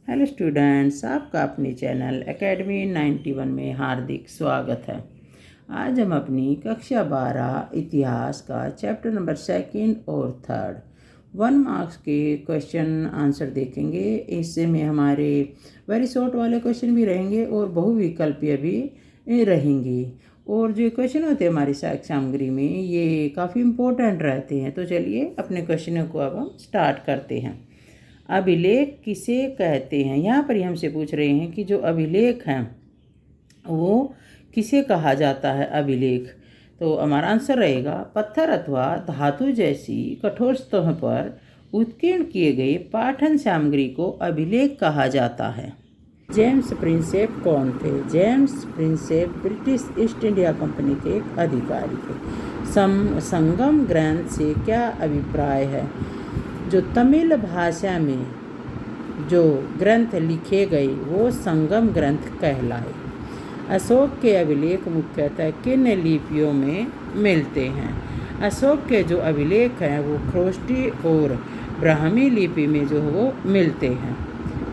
Hello students, आपका अपने channel academy 91 में हार्दिक स्वागत है। आज हम अपनी कक्षा 12 इतिहास का चैप्टर नंबर 2 और 3 1 मार्क्स के क्वेश्चन आंसर देखेंगे। इससे में हमारे वेरी शॉर्ट वाले क्वेश्चन भी रहेंगे और बहुविकल्पीय भी रहेंगी। और जो क्वेश्चन होते हैं हमारी सामग्री में, ये काफ़ी इम्पोर्टेंट रहते हैं। तो चलिए अपने क्वेश्चनों को अब हम स्टार्ट करते हैं। अभिलेख किसे कहते हैं? यहाँ पर ही हमसे पूछ रहे हैं कि जो अभिलेख हैं वो किसे कहा जाता है अभिलेख। तो हमारा आंसर रहेगा पत्थर अथवा धातु जैसी कठोर सतह पर उत्कीर्ण किए गए पाठन सामग्री को अभिलेख कहा जाता है। जेम्स प्रिंसेप कौन थे? James Prinsep British east India company के एक अधिकारी थे। संगम ग्रंथ से क्या अभिप्राय है? जो तमिल भाषा में जो ग्रंथ लिखे गए वो संगम ग्रंथ कहलाए। अशोक के अभिलेख मुख्यतः किन लिपियों में मिलते हैं? अशोक के जो अभिलेख हैं वो खरोष्टी और ब्राह्मी लिपि में जो वो मिलते हैं।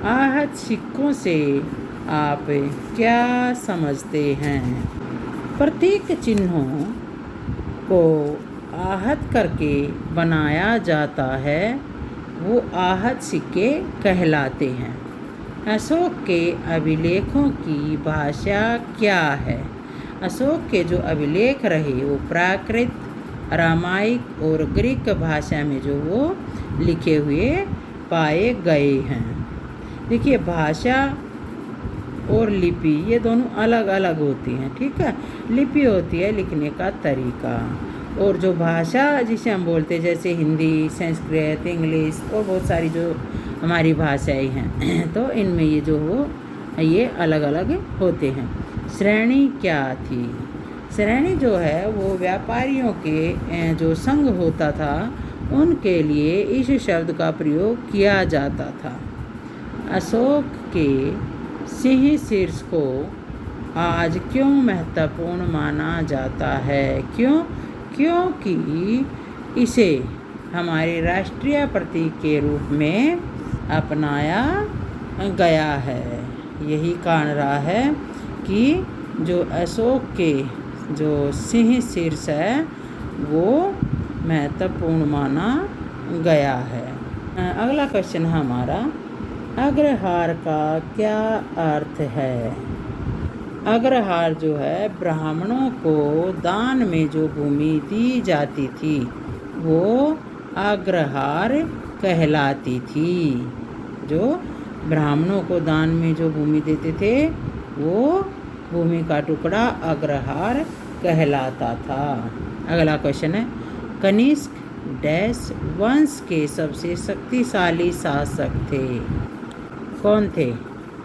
आहत सिक्कों से आप क्या समझते हैं? प्रतीक चिन्हों को आहत करके बनाया जाता है, वो आहत सिक्के कहलाते हैं। अशोक के अभिलेखों की भाषा क्या है? अशोक के जो अभिलेख रहे वो प्राकृत, अरामाइक और ग्रीक भाषा में जो वो लिखे हुए पाए गए हैं। देखिए, भाषा और लिपि ये दोनों अलग अलग होती हैं, ठीक है। लिपि होती है लिखने का तरीका, और जो भाषा जिसे हम बोलते हैं जैसे हिंदी, संस्कृत, इंग्लिश और बहुत सारी जो हमारी भाषाएं हैं तो इनमें ये जो हो ये अलग अलग होते हैं। श्रेणी क्या थी? श्रेणी जो है वो व्यापारियों के जो संघ होता था उनके लिए इस शब्द का प्रयोग किया जाता था। अशोक के सिंह शीर्ष को आज क्यों महत्वपूर्ण माना जाता है? क्योंकि इसे हमारे राष्ट्रीय प्रतीक के रूप में अपनाया गया है। यही कारण रहा है कि जो अशोक के जो सिंह शीर्ष है वो महत्वपूर्ण माना गया है। अगला क्वेश्चन है हमारा, अग्रहार का क्या अर्थ है? अग्रहार जो है ब्राह्मणों को दान में जो भूमि दी जाती थी वो अग्रहार कहलाती थी। जो ब्राह्मणों को दान में जो भूमि देते थे वो भूमि का टुकड़ा अग्रहार कहलाता था। अगला क्वेश्चन है, कनिष्क डैश वंश के सबसे शक्तिशाली शासक थे? कौन थे?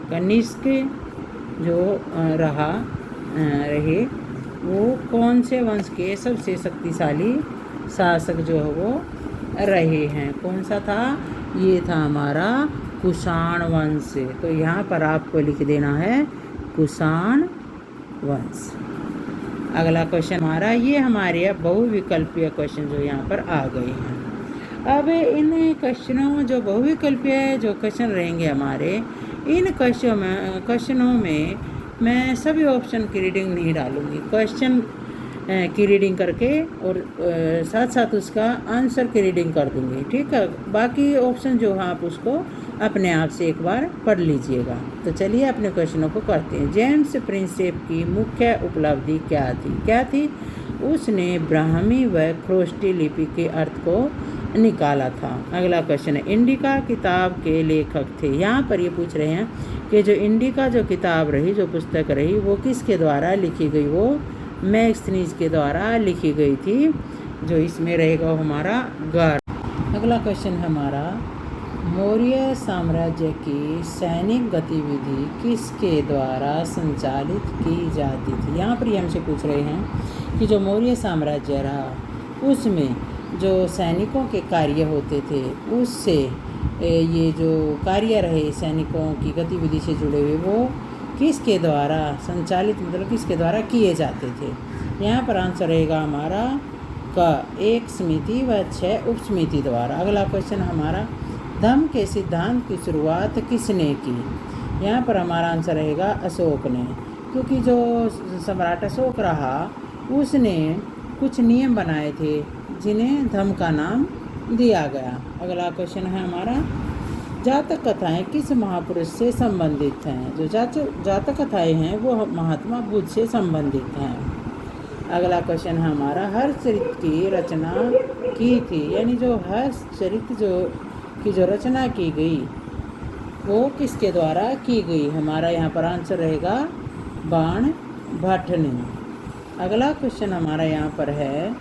कनिष्क जो रहे वो कौन से वंश के सबसे शक्तिशाली शासक जो है वो रहे हैं? कौन सा था? ये था हमारा कुषाण वंश। तो यहाँ पर आपको लिख देना है कुषाण वंश। अगला क्वेश्चन हमारा, ये हमारे बहुविकल्पीय क्वेश्चन जो यहाँ पर आ गए हैं। अब इन क्वेश्चनों जो बहुविकल्पीय जो क्वेश्चन रहेंगे हमारे, इन क्वेश्चनों में मैं सभी ऑप्शन की रीडिंग नहीं डालूँगी। क्वेश्चन की रीडिंग करके और साथ साथ उसका आंसर की रीडिंग कर दूँगी, ठीक है। बाकी ऑप्शन जो है आप उसको अपने आप से एक बार पढ़ लीजिएगा। तो चलिए अपने क्वेश्चनों को करते हैं। जेम्स प्रिंसेप की मुख्य उपलब्धि क्या थी? उसने ब्राह्मी व खरोष्टी लिपि के अर्थ को निकाला था। अगला क्वेश्चन है, इंडिका किताब के लेखक थे? यहाँ पर ये पूछ रहे हैं कि जो इंडिका जो किताब रही, जो पुस्तक रही, वो किसके द्वारा लिखी गई? वो मैक्सनीज के द्वारा लिखी गई थी। जो इसमें रहेगा हमारा गढ़। अगला क्वेश्चन है हमारा, मौर्य साम्राज्य की सैनिक गतिविधि किसके द्वारा संचालित की जाती थी? यहाँ पर ये हमसे पूछ रहे हैं कि जो मौर्य साम्राज्य रहा उसमें जो सैनिकों के कार्य होते थे उससे ये जो कार्य रहे सैनिकों की गतिविधि से जुड़े हुए वो किसके द्वारा संचालित, मतलब किसके द्वारा किए जाते थे? यहाँ पर आंसर रहेगा हमारा का 1 समिति व 6 उपसमिति द्वारा। अगला क्वेश्चन हमारा, धम्म के सिद्धांत की शुरुआत किसने की? यहाँ पर हमारा आंसर रहेगा अशोक ने, क्योंकि जो सम्राट अशोक रहा उसने कुछ नियम बनाए थे जिन्हें धम्म का नाम दिया गया। अगला क्वेश्चन है हमारा, जातक कथाएं किस महापुरुष से संबंधित हैं? जो जातक कथाएं हैं वो महात्मा बुद्ध से संबंधित हैं। अगला क्वेश्चन है हमारा, हर्षचरित की रचना की थी, यानी जो हर्षचरित की जो रचना की गई वो किसके द्वारा की गई? हमारा यहाँ पर आंसर रहेगा बाण भट्ट ने। अगला क्वेश्चन हमारा यहाँ पर है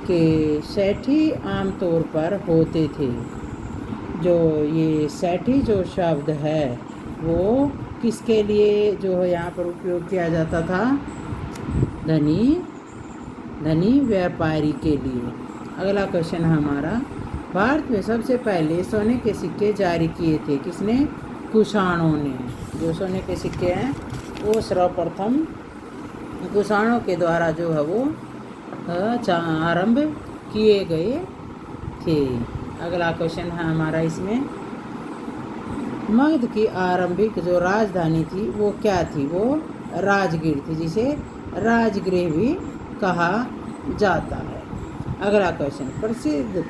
कि सेठी आमतौर पर होते थे। जो ये सेठी जो शब्द है वो किसके लिए जो है यहाँ पर उपयोग किया जाता था? धनी व्यापारी के लिए। अगला क्वेश्चन है हमारा, भारत में सबसे पहले सोने के सिक्के जारी किए थे किसने? कुषाणों ने। जो सोने के सिक्के हैं वो सर्वप्रथम कुषाणों के द्वारा जो है वो आरंभ किए गए थे। अगला क्वेश्चन है हमारा इसमें, मगध की आरंभिक जो राजधानी थी वो क्या थी? वो राजगीर थी, जिसे राजगृह भी कहा जाता है। अगला क्वेश्चन, प्रसिद्ध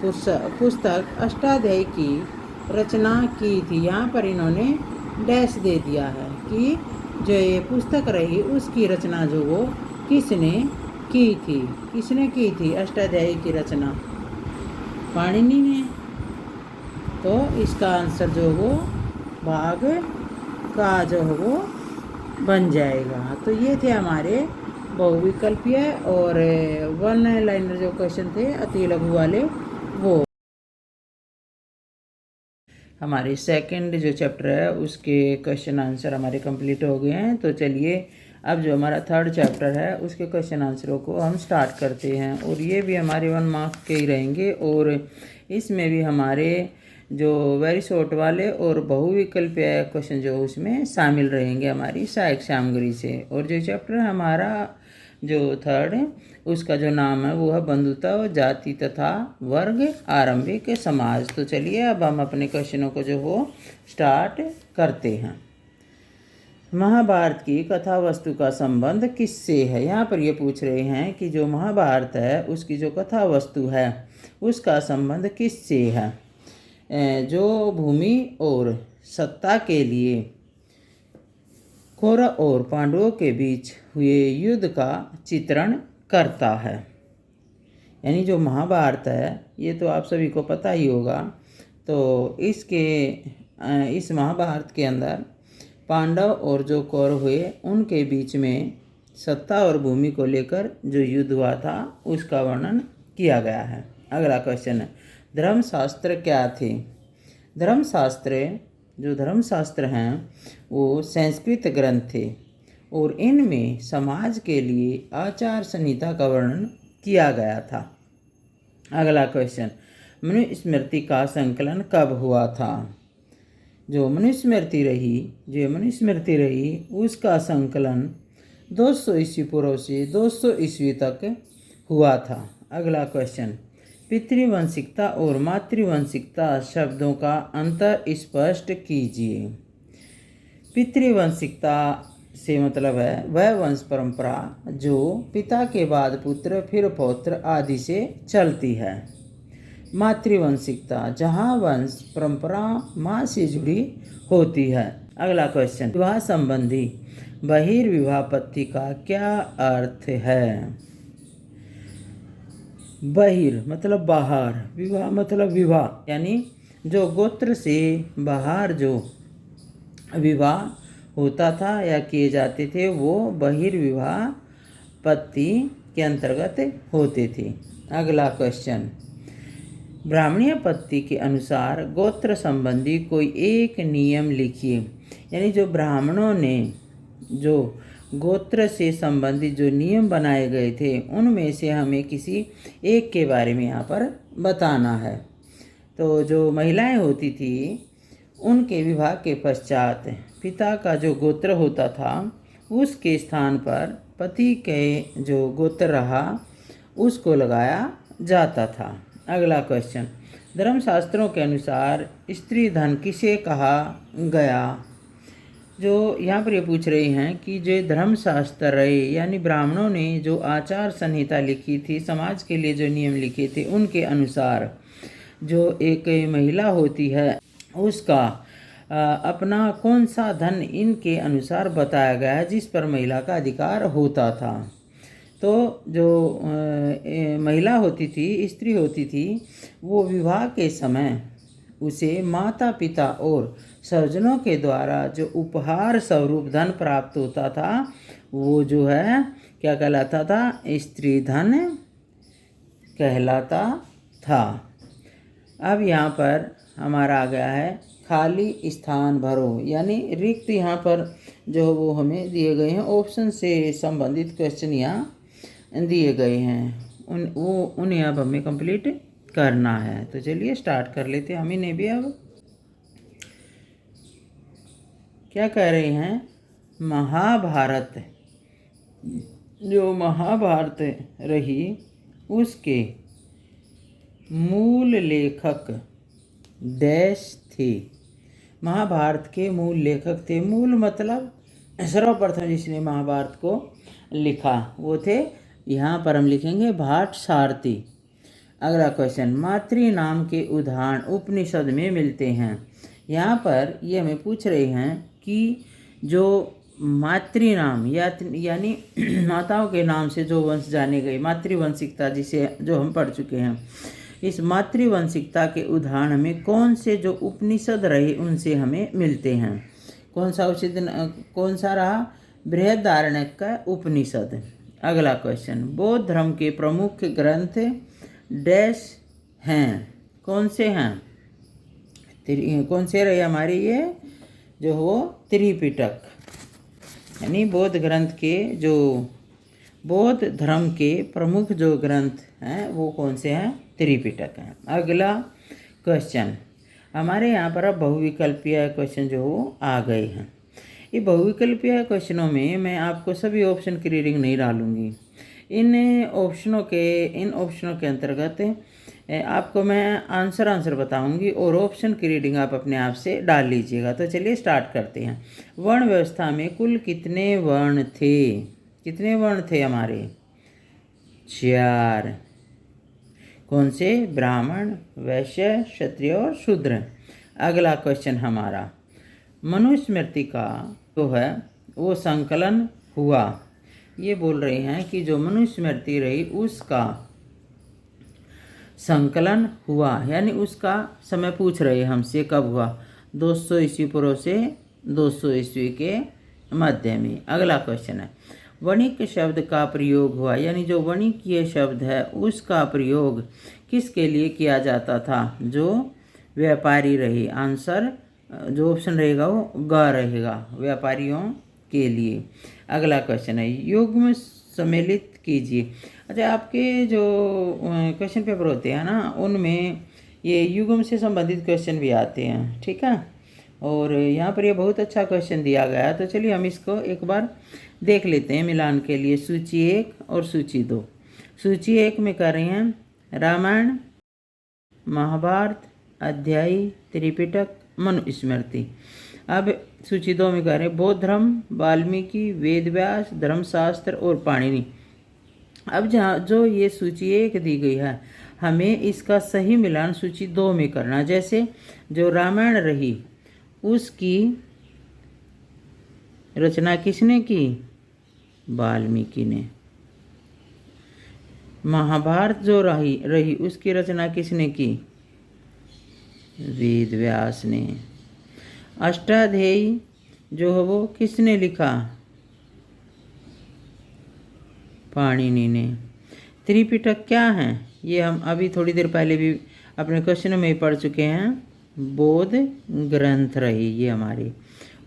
पुस्तक अष्टाध्यायी की रचना की थी। यहाँ पर इन्होंने डैश दे दिया है कि जो ये पुस्तक रही उसकी रचना जो वो किसने की थी? किसने की थी अष्टाध्यायी की रचना? पाणिनि ने। तो इसका आंसर जो वो भाग का जो है वो बन जाएगा। तो ये थे हमारे बहुविकल्पीय और वन लाइनर जो क्वेश्चन थे अति लघु वाले, वो हमारे सेकंड जो चैप्टर है उसके क्वेश्चन आंसर हमारे कंप्लीट हो गए हैं। तो चलिए अब जो हमारा थर्ड चैप्टर है उसके क्वेश्चन आंसरों को हम स्टार्ट करते हैं, और ये भी हमारे 1 मार्क्स के ही रहेंगे, और इसमें भी हमारे जो वेरी शॉर्ट वाले और बहुविकल्पीय क्वेश्चन जो उसमें शामिल रहेंगे हमारी सहायक सामग्री से। और जो चैप्टर हमारा जो थर्ड है उसका जो नाम है वो है बंधुता जाति तथा वर्ग आरंभिक समाज। तो चलिए अब हम अपने क्वेश्चनों को जो हो स्टार्ट करते हैं। महाभारत की कथा वस्तु का संबंध किससे है? यहाँ पर ये पूछ रहे हैं कि जो महाभारत है उसकी जो कथा वस्तु है उसका संबंध किससे है? जो भूमि और सत्ता के लिए कौरव और पांडवों के बीच हुए युद्ध का चित्रण करता है। यानी जो महाभारत है ये तो आप सभी को पता ही होगा। तो इस महाभारत के अंदर पांडव और जो कौरव हुए उनके बीच में सत्ता और भूमि को लेकर जो युद्ध हुआ था उसका वर्णन किया गया है। अगला क्वेश्चन है, धर्मशास्त्र क्या थे? धर्मशास्त्र हैं वो संस्कृत ग्रंथ थे, और इनमें समाज के लिए आचार संहिता का वर्णन किया गया था। अगला क्वेश्चन, मनुस्मृति का संकलन कब हुआ था? जो मनुस्मृति रही उसका संकलन 200 ईस्वी पूर्व से 200 ईस्वी तक हुआ था। अगला क्वेश्चन, पितृवंशिकता और मातृवंशिकता शब्दों का अंतर स्पष्ट कीजिए। पितृवंशिकता से मतलब है वह वंश परंपरा जो पिता के बाद पुत्र फिर पौत्र आदि से चलती है। मातृवंशिकता जहाँ वंश परंपरा माँ से जुड़ी होती है। अगला क्वेश्चन, विवाह संबंधी बहिर्विवाह पद्धति का क्या अर्थ है? बहिर मतलब बाहर, विवाह मतलब विवाह, यानी जो गोत्र से बाहर जो विवाह होता था या किए जाते थे वो बहिर्विवाह पद्धति के अंतर्गत होते थे। अगला क्वेश्चन, ब्राह्मणीय पद्धति के अनुसार गोत्र संबंधी कोई एक नियम लिखिए। यानी जो ब्राह्मणों ने जो गोत्र से संबंधित जो नियम बनाए गए थे उनमें से हमें किसी एक के बारे में यहाँ पर बताना है। तो जो महिलाएं होती थी उनके विवाह के पश्चात पिता का जो गोत्र होता था उसके स्थान पर पति के जो गोत्र रहा उसको लगाया जाता था। अगला क्वेश्चन, धर्मशास्त्रों के अनुसार स्त्री धन किसे कहा गया? जो यहाँ पर ये पूछ रहे हैं कि जो धर्मशास्त्र रहे यानी ब्राह्मणों ने जो आचार संहिता लिखी थी, समाज के लिए जो नियम लिखे थे, उनके अनुसार जो एक महिला होती है उसका अपना कौन सा धन इनके अनुसार बताया गया है जिस पर महिला का अधिकार होता था। तो जो महिला होती थी, स्त्री होती थी, वो विवाह के समय उसे माता पिता और स्वजनों के द्वारा जो उपहार स्वरूप धन प्राप्त होता था वो जो है क्या कहलाता था? स्त्री धन कहलाता था। अब यहाँ पर हमारा आ गया है खाली स्थान भरो, यानी रिक्त यहाँ पर जो वो हमें दिए गए हैं ऑप्शन से संबंधित क्वेश्चन यहाँ दिए गए हैं, उन्हें अब हमें कंप्लीट करना है। तो चलिए स्टार्ट कर लेते हैं हम इन्हें भी। अब क्या कह रहे हैं? महाभारत, जो महाभारत रही उसके मूल लेखक डैश थे। महाभारत के मूल लेखक थे। मूल मतलब सर्वप्रथम जिसने महाभारत को लिखा वो थे, यहाँ पर हम लिखेंगे भाट सारथी। अगला क्वेश्चन, मातृ नाम के उदाहरण उपनिषद में मिलते हैं। यहाँ पर ये हमें पूछ रहे हैं कि जो मातृ नाम यानी माताओं के नाम से जो वंश जाने गए, मातृवंशिकता जिसे जो हम पढ़ चुके हैं, इस मातृवंशिकता के उदाहरण हमें कौन से जो उपनिषद रहे उनसे हमें मिलते हैं। कौन सा रहा? बृहदारण्यक का उपनिषद। अगला क्वेश्चन, बौद्ध धर्म के प्रमुख ग्रंथ डैश हैं? कौन से हैं? कौन से रहे हमारे? ये जो वो त्रिपिटक, यानी बौद्ध ग्रंथ के जो बौद्ध धर्म के प्रमुख जो ग्रंथ हैं वो कौन से हैं? त्रिपिटक हैं। अगला क्वेश्चन, हमारे यहाँ पर अब बहुविकल्पीय क्वेश्चन जो वो आ गए हैं। ये बहुविकल्पीय क्वेश्चनों में मैं आपको सभी ऑप्शन की रीडिंग नहीं डालूंगी। इन ऑप्शनों के अंतर्गत आपको मैं आंसर बताऊंगी और ऑप्शन की रीडिंग आप अपने आप से डाल लीजिएगा। तो चलिए स्टार्ट करते हैं। वर्ण व्यवस्था में कुल कितने वर्ण थे? कितने वर्ण थे हमारे? 4। कौन से? ब्राह्मण, वैश्य, क्षत्रिय और शूद्र। अगला क्वेश्चन हमारा, मनुस्मृति का जो है वो संकलन हुआ। ये बोल रहे हैं कि जो मनुस्मृति रही उसका संकलन हुआ, यानी उसका समय पूछ रहे हमसे कब हुआ? 200 ईस्वी पूर्व से 200 ईस्वी के मध्य में। अगला क्वेश्चन है, वणिक शब्द का प्रयोग हुआ, यानी जो वणिकीय शब्द है उसका प्रयोग किसके लिए किया जाता था? जो व्यापारी रहे। आंसर जो ऑप्शन रहेगा वो ग रहेगा, व्यापारियों के लिए। अगला क्वेश्चन है, युग्म सम्मिलित कीजिए। अच्छा, आपके जो क्वेश्चन पेपर होते हैं ना उनमें ये युग्म से संबंधित क्वेश्चन भी आते हैं, ठीक है। और यहाँ पर ये बहुत अच्छा क्वेश्चन दिया गया है। तो चलिए हम इसको एक बार देख लेते हैं मिलान के लिए। सूची 1 और सूची 2। सूची 1 में कर रहे हैं रामायण, महाभारत, अध्यायी, त्रिपिटक, मनुस्मृति। अब सूची 2 में कह रहे हैं बौद्ध धर्म, वाल्मीकि, वेदव्यास, धर्मशास्त्र और पाणिनि। अब जहाँ जो ये सूची 1 दी गई है हमें इसका सही मिलान सूची 2 में करना। जैसे जो रामायण रही उसकी रचना किसने की? वाल्मीकि ने। महाभारत जो रही उसकी रचना किसने की? वेदव्यास ने। अष्टाध्यायी जो है वो किसने लिखा? पाणिनि ने। त्रिपिटक क्या है? ये हम अभी थोड़ी देर पहले भी अपने क्वेश्चन में पढ़ चुके हैं, बौद्ध ग्रंथ रही ये हमारी।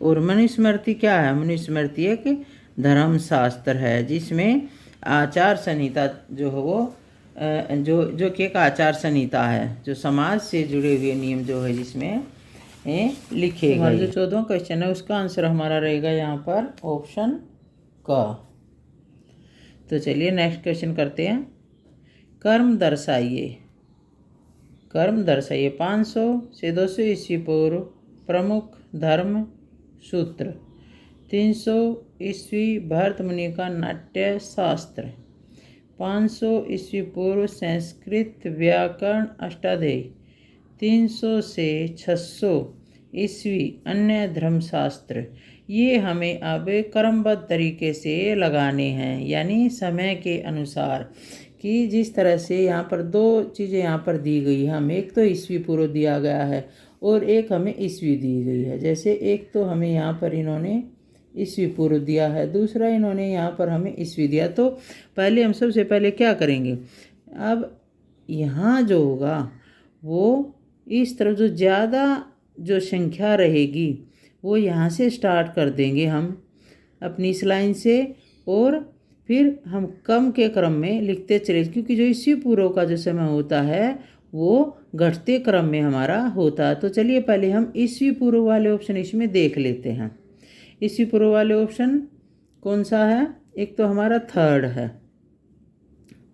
और मनुस्मृति क्या है? मनुस्मृति एक धर्मशास्त्र है जिसमें आचार संहिता जो है वो जो कि एक आचार संहिता है, जो समाज से जुड़े हुए नियम जो है जिसमें लिखे गए। जो 14वां क्वेश्चन है उसका आंसर हमारा रहेगा यहाँ पर ऑप्शन का। तो चलिए नेक्स्ट क्वेश्चन करते हैं। कर्म दर्शाइए। कर्म दर्शाइए। 500 से 200 ईस्वी पूर्व प्रमुख धर्म सूत्र। 300 ईस्वी भरत मुनि का नाट्य शास्त्र। 500 ईस्वी पूर्व संस्कृत व्याकरण अष्टाध्यायी। 300 से 600 ईस्वी अन्य धर्मशास्त्र। ये हमें अब क्रमबद्ध तरीके से लगाने हैं, यानी समय के अनुसार, कि जिस तरह से यहाँ पर दो चीज़ें यहाँ पर दी गई हैं हमें। एक तो ईस्वी पूर्व दिया गया है और एक हमें ईस्वी दी गई है। जैसे एक तो हमें यहाँ पर इन्होंने ईस्वी पूर्व दिया है, दूसरा इन्होंने यहाँ पर हमें ईस्वी दिया। तो पहले हम सबसे पहले क्या करेंगे, अब यहाँ जो होगा वो इस तरफ जो ज़्यादा जो संख्या रहेगी वो यहाँ से स्टार्ट कर देंगे हम अपनी इस लाइन से, और फिर हम कम के क्रम में लिखते चले, क्योंकि जो ईस्वी पूर्व का जो समय होता है वो घटते क्रम में हमारा होता है। तो चलिए पहले हम ईस्वी पूर्व वाले ऑप्शन इसमें देख लेते हैं। ईस्वी पूर्व वाले ऑप्शन कौन सा है, एक तो हमारा थर्ड है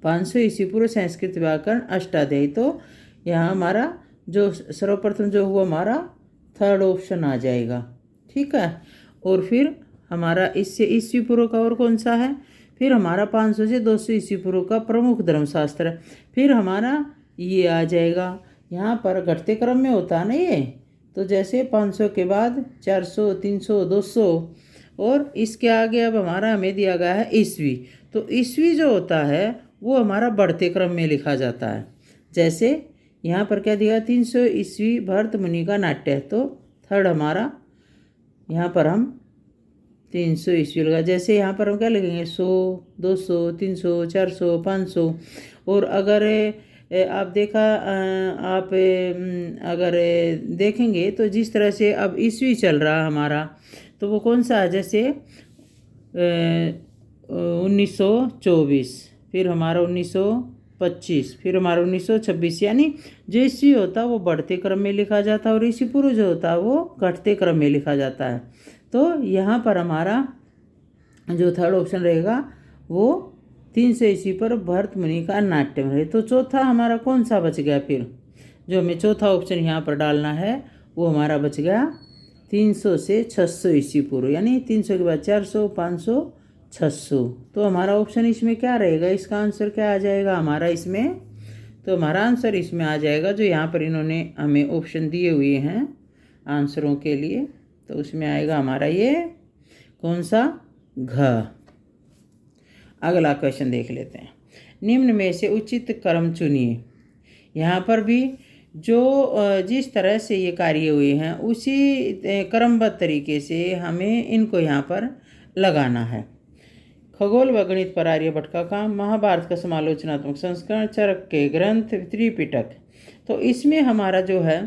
500 ईस्वी पूर्व संस्कृत व्याकरण अष्टाध्यायी। तो यहाँ हमारा जो सर्वप्रथम जो हुआ हमारा थर्ड ऑप्शन आ जाएगा, ठीक है। और फिर हमारा इससे ईस्वी पूर्व का और कौन सा है, फिर हमारा 500 से 200 ईस्वी पूर्व का प्रमुख धर्मशास्त्र। फिर हमारा ये आ जाएगा, यहाँ पर घटते क्रम में होता है ना ये, तो जैसे 500 के बाद 400, 300, 200, और इसके आगे अब हमारा हमें दिया गया है ईस्वी। तो ईस्वी जो होता है वो हमारा बढ़ते क्रम में लिखा जाता है। जैसे यहाँ पर क्या दिया, 300 ईस्वी भरत मुनि का नाट्य, तो थर्ड हमारा यहाँ पर हम 300 ईस्वी लगा। जैसे यहाँ पर हम क्या लगेंगे, 100, 200, 300, 400, 500। और अगर आप अगर देखेंगे तो जिस तरह से अब ईस्वी चल रहा है हमारा, तो वो कौन सा है, जैसे 1924, फिर हमारा 1925, फिर हमारा 1926, यानी जो ईस्वी होता है वो बढ़ते क्रम में लिखा जाता है और ईस्वी पूर्व जो होता है वो घटते क्रम में लिखा जाता है। तो यहाँ पर हमारा जो थर्ड ऑप्शन रहेगा वो 300 ईस्वी पर भरत मुनि का नाट्य रहे। तो चौथा हमारा कौन सा बच गया, फिर जो हमें चौथा ऑप्शन यहाँ पर डालना है वो हमारा बच गया 300 से 600 ईस्वी पूर्व, यानी 300 के बाद 400, 500, 600। तो हमारा ऑप्शन इसमें क्या रहेगा, इसका आंसर क्या आ जाएगा हमारा इसमें, तो हमारा आंसर इसमें आ जाएगा जो यहाँ पर इन्होंने हमें ऑप्शन दिए हुए हैं आंसरों के लिए, तो उसमें आएगा हमारा ये कौन सा, घ। अगला क्वेश्चन देख लेते हैं। निम्न में से उचित क्रम चुनिए। यहाँ पर भी जो जिस तरह से ये कार्य हुए हैं उसी क्रमबद्ध तरीके से हमें इनको यहाँ पर लगाना है। खगोल व गणित पर आर्यभट्ट का काम, महाभारत का समालोचनात्मक संस्करण, चरक के ग्रंथ, त्रिपिटक। तो इसमें हमारा जो है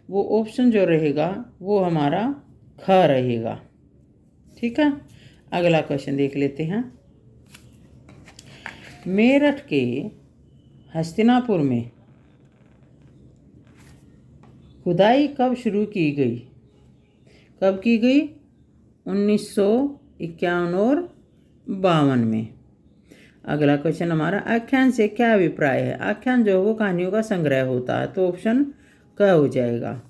वो ऑप्शन जो रहेगा वो हमारा ख रहेगा, ठीक है। अगला क्वेश्चन देख लेते हैं। मेरठ के हस्तिनापुर में खुदाई कब शुरू की गई, कब की गई, 1951 और 52 में। अगला क्वेश्चन हमारा, आख्यान से क्या अभिप्राय है। आख्यान जो है वो कहानियों का संग्रह होता है, तो ऑप्शन क हो जाएगा।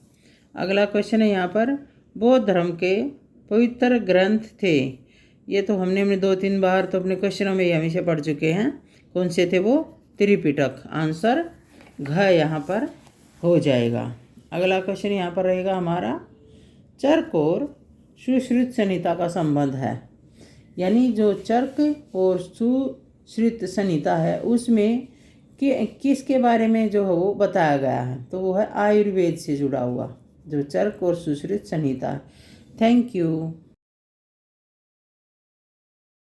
अगला क्वेश्चन है यहाँ पर, बौद्ध धर्म के पवित्र ग्रंथ थे। ये तो हमने 2-3 बार तो अपने क्वेश्चनों में ये हमेशा पढ़ चुके हैं। कौन से थे वो, त्रिपिटक। आंसर घ यहाँ पर हो जाएगा। अगला क्वेश्चन यहाँ पर रहेगा हमारा, चरक और सुश्रुत संहिता का संबंध है, यानी जो चरक और सुश्रुत संहिता है उसमें किसके बारे में जो है वो बताया गया है, तो वो है आयुर्वेद से जुड़ा हुआ जो चरक और सुश्रुत संहिता है। Thank you.